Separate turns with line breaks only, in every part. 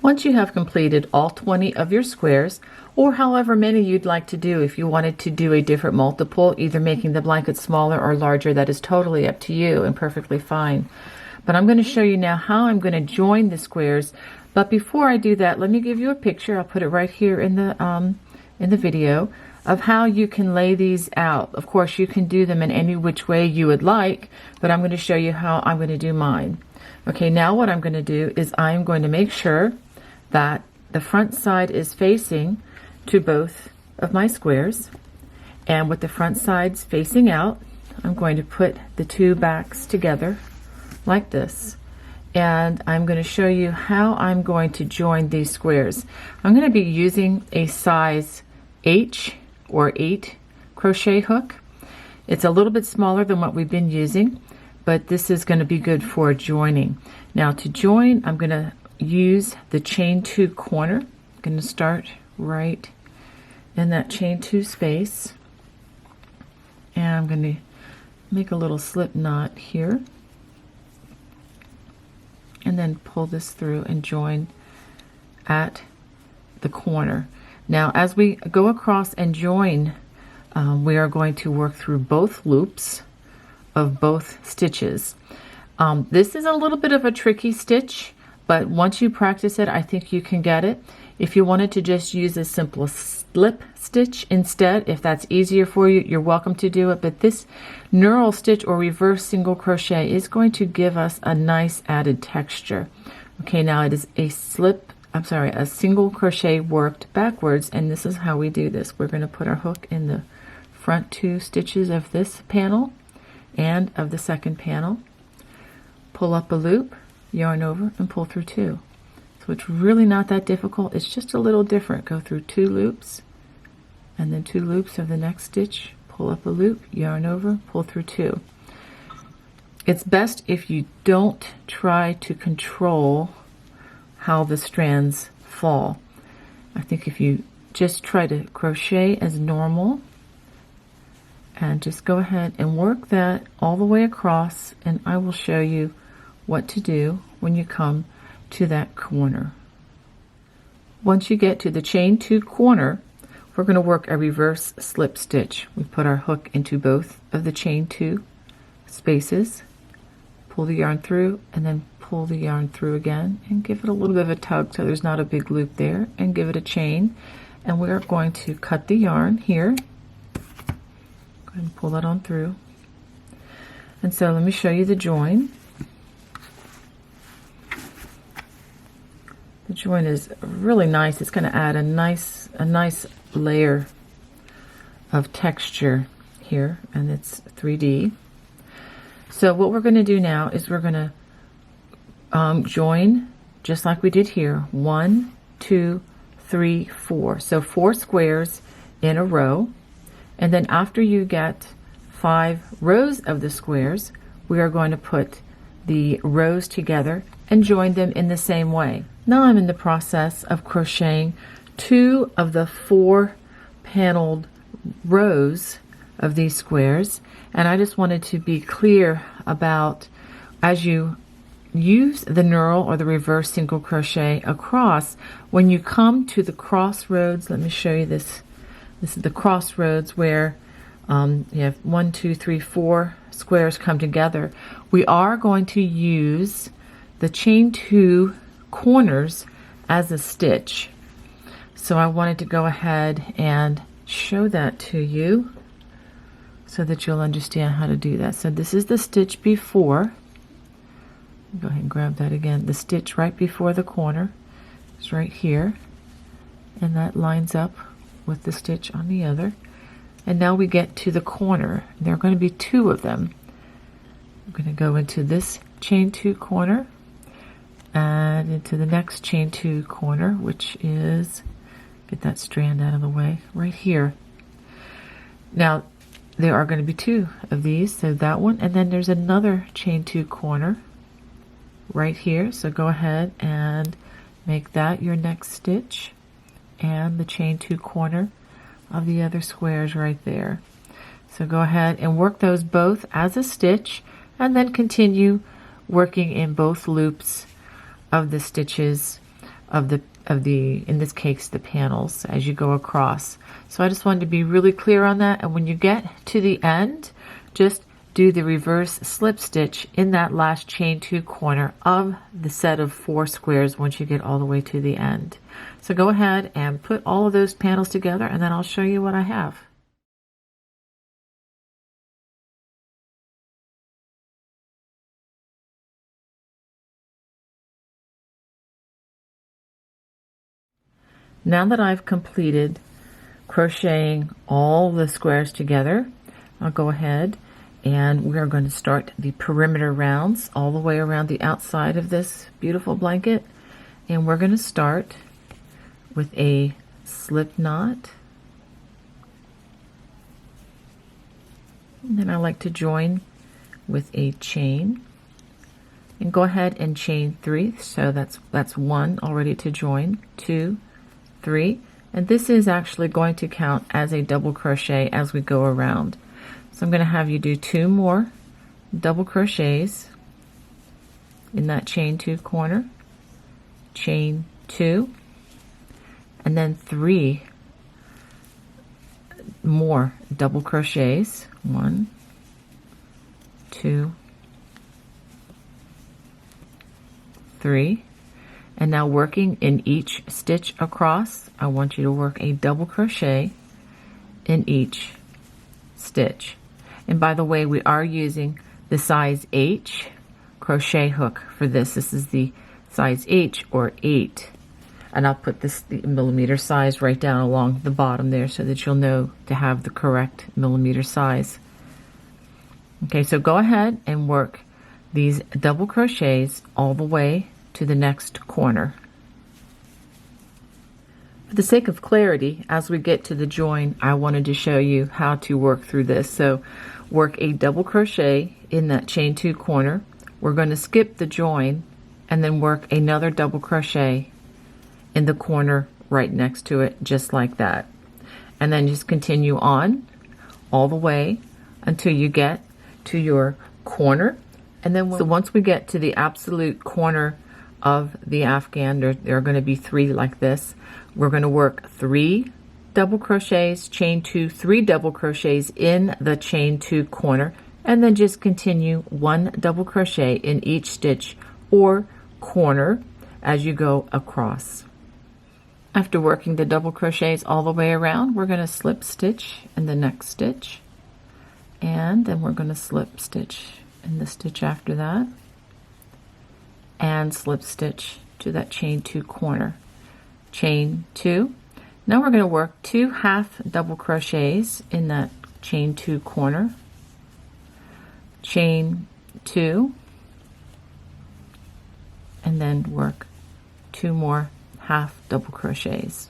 Once you have completed all 20 of your squares, or however many you'd like to do, if you wanted to do a different multiple, either making the blanket smaller or larger, that is totally up to you and perfectly fine. But I'm going to show you now how I'm going to join the squares. But before I do that, let me give you a picture. I'll put it right here in the video of how you can lay these out. Of course, you can do them in any which way you would like, but I'm going to show you how I'm going to do mine. Okay, now what I'm going to do is I'm going to make sure that the front side is facing to both of my squares, and with the front sides facing out, I'm going to put the two backs together like this, and I'm going to show you how I'm going to join these squares. I'm going to be using a size H or 8 crochet hook. It's a little bit smaller than what we've been using, but this is going to be good for joining. Now to join, I'm going to use the chain 2 corner. I'm going to start right in that chain 2 space, and I'm going to make a little slip knot here and then pull this through and join at the corner. Now as we go across and join, we are going to work through both loops of both stitches. This is a little bit of a tricky stitch, but once you practice it, I think you can get it. If you wanted to just use a simple slip stitch instead, if that's easier for you, you're welcome to do it. But this knurl stitch or reverse single crochet is going to give us a nice added texture. Okay, now it is a single crochet worked backwards, and this is how we do this. We're going to put our hook in the front 2 stitches of this panel and of the second panel, pull up a loop, yarn over, and pull through 2. So it's really not that difficult. It's just a little different. Go through 2 loops and then 2 loops of the next stitch, pull up a loop, yarn over, pull through 2. It's best if you don't try to control how the strands fall. I think if you just try to crochet as normal and just go ahead and work that all the way across, and I will show you what to do when you come to that corner. Once you get to the chain 2 corner, we're going to work a reverse slip stitch. We put our hook into both of the chain 2 spaces, pull the yarn through, and then pull the yarn through again, and give it a little bit of a tug so there's not a big loop there, and give it a chain. And we're going to cut the yarn here. Go ahead and pull that on through. And so let me show you the join. The join is really nice. It's going to add a nice layer of texture here, and it's 3D. So what we're going to do now is we're going to join just like we did here. 1, 2, 3, 4. So 4 squares in a row, and then after you get 5 rows of the squares, we are going to put the rows together and join them in the same way. Now I'm in the process of crocheting 2 of the 4 paneled rows of these squares, and I just wanted to be clear about, as you use the knurl or the reverse single crochet across, when you come to the crossroads, let me show you this. This is the crossroads where you have 1, 2, 3, 4 squares come together. We are going to use the chain 2 corners as a stitch. So I wanted to go ahead and show that to you so that you'll understand how to do that. So this is the stitch before. Go ahead and grab that again. The stitch right before the corner is right here, and that lines up with the stitch on the other. And now we get to the corner. There are going to be 2 of them. I'm going to go into this chain 2 corner and into the next chain 2 corner, which is, get that strand out of the way, right here. Now there are going to be 2 of these, so that one, and then there's another chain 2 corner right here. So go ahead and make that your next stitch, and the chain 2 corner of the other squares right there. So go ahead and work those both as a stitch, and then continue working in both loops of the stitches of the in this case the panels as you go across. So I just wanted to be really clear on that, and when you get to the end, just do the reverse slip stitch in that last chain 2 corner of the set of 4 squares once you get all the way to the end. So go ahead and put all of those panels together, and then I'll show you what I have. Now that I've completed crocheting all the squares together, I'll go ahead and we're going to start the perimeter rounds all the way around the outside of this beautiful blanket. And we're going to start with a slip knot. And then I like to join with a chain. And go ahead and chain 3. So that's 1 already to join, 2, 3, and this is actually going to count as a double crochet as we go around. So I'm going to have you do 2 more double crochets in that chain 2 corner, chain 2, and then 3 more double crochets, 1, 2, 3. And now working in each stitch across, I want you to work a double crochet in each stitch. And by the way, we are using the size H crochet hook for this. This is the size H or 8. And I'll put the millimeter size right down along the bottom there so that you'll know to have the correct millimeter size. Okay, so go ahead and work these double crochets all the way to the next corner. For the sake of clarity, as we get to the join, I wanted to show you how to work through this. So work a double crochet in that chain 2 corner. We're going to skip the join and then work another double crochet in the corner right next to it, just like that. And then just continue on all the way until you get to your corner. And then once we get to the absolute corner of the afghan, there are going to be 3 like this. We're going to work 3 double crochets, chain 2, 3 double crochets in the chain 2 corner, and then just continue 1 double crochet in each stitch or corner as you go across. After working the double crochets all the way around, we're going to slip stitch in the next stitch, and then we're going to slip stitch in the stitch after that, and slip stitch to that chain 2 corner, chain 2. Now we're going to work 2 half double crochets in that chain 2 corner, chain 2, and then work 2 more half double crochets.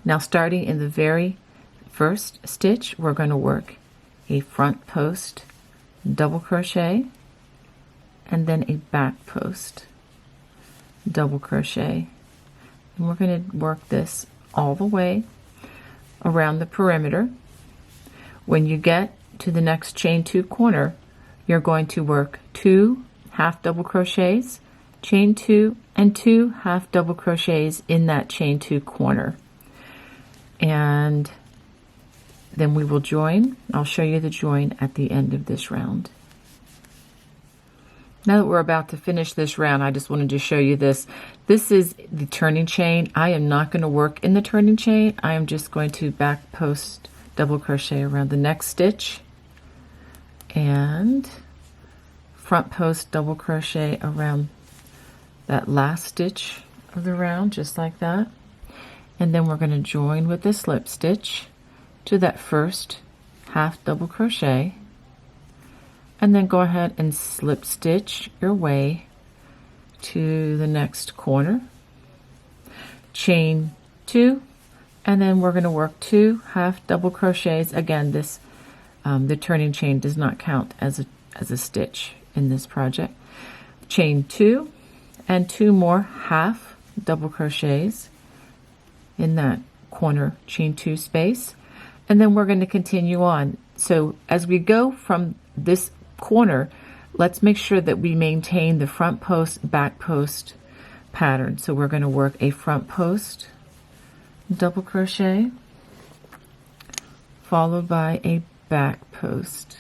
Now starting in the very first stitch, we're going to work a front post double crochet, and then a back post double crochet. And we're going to work this all the way around the perimeter. When you get to the next chain 2 corner, you're going to work 2 half double crochets, chain 2, and 2 half double crochets in that chain 2 corner. And then we will join. I'll show you the join at the end of this round. Now that we're about to finish this round, I just wanted to show you this. This is the turning chain. I am not going to work in the turning chain. I am just going to back post double crochet around the next stitch and front post double crochet around that last stitch of the round, just like that. And then we're going to join with the slip stitch to that first half double crochet, and then go ahead and slip stitch your way to the next corner, chain 2, and then we're going to work 2 half double crochets. Again, this the turning chain does not count as a stitch in this project. Chain 2 and 2 more half double crochets in that corner chain 2 space, and then we're going to continue on. So as we go from this corner, let's make sure that we maintain the front post, back post pattern. So we're going to work a front post double crochet followed by a back post.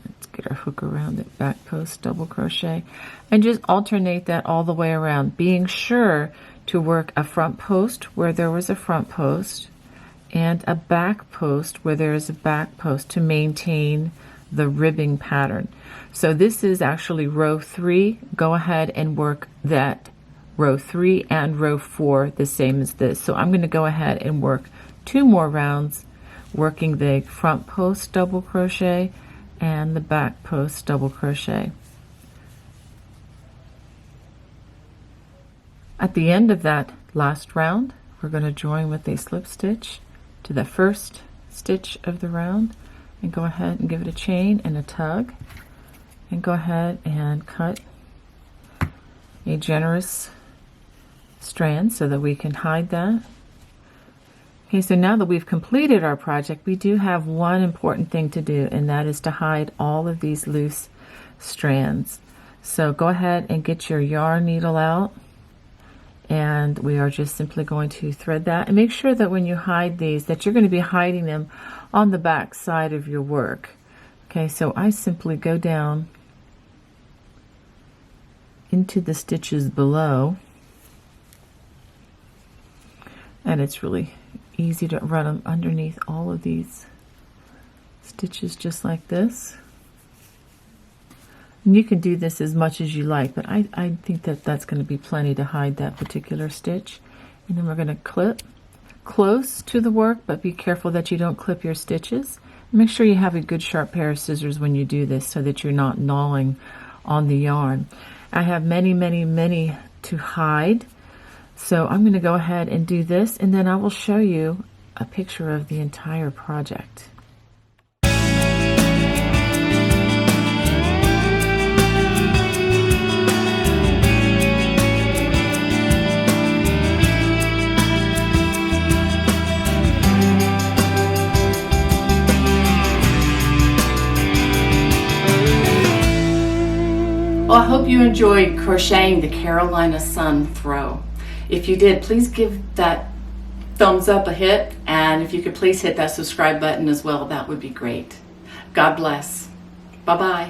Let's get our hook around it, back post double crochet, and just alternate that all the way around, being sure to work a front post where there was a front post and a back post where there is a back post to maintain the ribbing pattern. So this is actually row 3. Go ahead and work that row 3 and row 4 the same as this. So I'm going to go ahead and work 2 more rounds working the front post double crochet and the back post double crochet. At the end of that last round, we're going to join with a slip stitch to the first stitch of the round and go ahead and give it a chain and a tug, and go ahead and cut a generous strand so that we can hide that. Okay, so now that we've completed our project, we do have one important thing to do, and that is to hide all of these loose strands. So go ahead and get your yarn needle out, and we are just simply going to thread that, and make sure that when you hide these that you're going to be hiding them on the back side of your work. Okay, so I simply go down into the stitches below, and it's really easy to run them underneath all of these stitches just like this. And you can do this as much as you like, but I think that that's going to be plenty to hide that particular stitch. And then we're going to clip close to the work, but be careful that you don't clip your stitches. Make sure you have a good sharp pair of scissors when you do this so that you're not gnawing on the yarn. I have many to hide. So I'm going to go ahead and do this, and then I will show you a picture of the entire project.
Well, I hope you enjoyed crocheting the Carolina Sun throw. If you did, please give that thumbs up a hit, and if you could please hit that subscribe button as well, that would be great. God bless. Bye-bye.